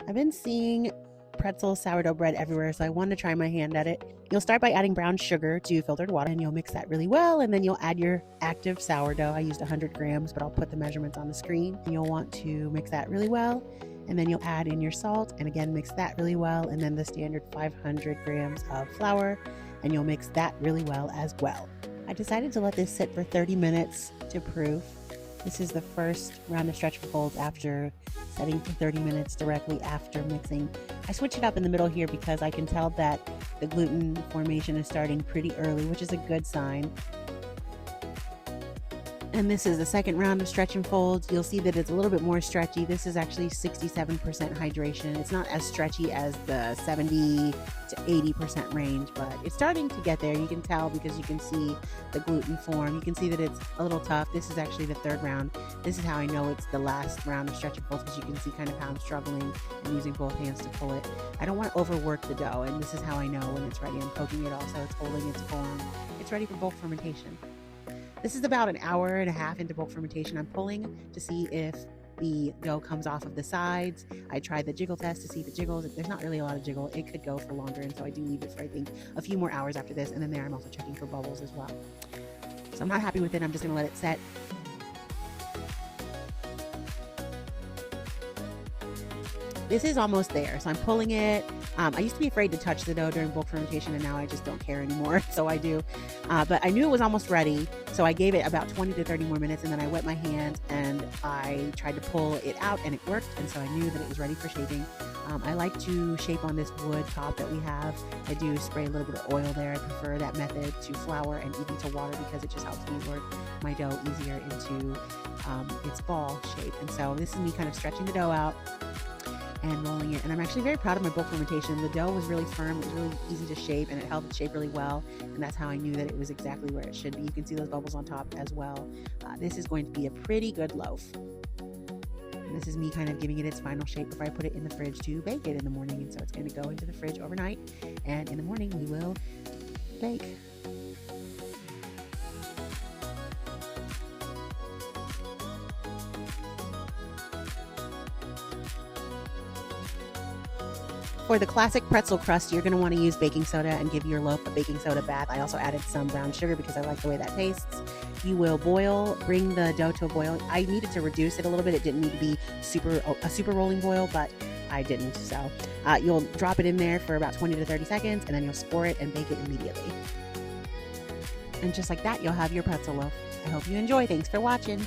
I've been seeing pretzel sourdough bread everywhere, so I wanted to try my hand at it. You'll start by adding brown sugar to filtered water, and you'll mix that really well, and then you'll add your active sourdough. I used 100 grams, but I'll put the measurements on the screen. You'll want to mix that really well, and then you'll add in your salt, and again mix that really well, and then the standard 500 grams of flour, and you'll mix that really well as well. I decided to let this sit for 30 minutes to proof. This is the first round of stretch and folds after setting for 30 minutes directly after mixing. I switch it up in the middle here because I can tell that the gluten formation is starting pretty early, which is a good sign. And this is the second round of stretch and folds. You'll see that it's a little bit more stretchy. This is actually 67% hydration. It's not as stretchy as the 70 to 80% range, but it's starting to get there. You can tell because you can see the gluten form. You can see that it's a little tough. This is actually the third round. This is how I know it's the last round of stretch and folds, because you can see kind of how I'm struggling and using both hands to pull it. I don't want to overwork the dough, and this is how I know when it's ready. I'm poking it also, it's holding its form. It's ready for bulk fermentation. This is about an hour and a half into bulk fermentation. I'm pulling to see if the dough comes off of the sides. I tried the jiggle test to see if it jiggles. If there's not really a lot of jiggle, it could go for longer, and so I do leave it for, I think, a few more hours after this. And then there I'm also checking for bubbles as well. So I'm not happy with it. I'm just going to let it set. This is almost there, so I'm pulling it. I used to be afraid to touch the dough during bulk fermentation, and now I just don't care anymore, so I do. But I knew it was almost ready, so I gave it about 20 to 30 more minutes, and then I wet my hand and I tried to pull it out, and it worked, and so I knew that it was ready for shaping. I like to shape on this wood top that we have. I do spray a little bit of oil there. I prefer that method to flour and even to water because it just helps me work my dough easier into its ball shape. And so this is me kind of stretching the dough out and rolling it, and I'm actually very proud of my bulk fermentation. The dough was really firm, it was really easy to shape, and it held its shape really well, and that's how I knew that it was exactly where it should be. You can see those bubbles on top as well. This is going to be a pretty good loaf, and this is me kind of giving it its final shape before I put it in the fridge to bake it in the morning. And so it's going to go into the fridge overnight, and in the morning we will bake. For the classic pretzel crust, you're going to want to use baking soda and give your loaf a baking soda bath. I also added some brown sugar because I like the way that tastes. You will bring the dough to a boil. I needed to reduce it a little bit. It didn't need to be a super rolling boil, but I didn't. So you'll drop it in there for about 20 to 30 seconds, and then you'll pour it and bake it immediately. And just like that, you'll have your pretzel loaf. I hope you enjoy. Thanks for watching.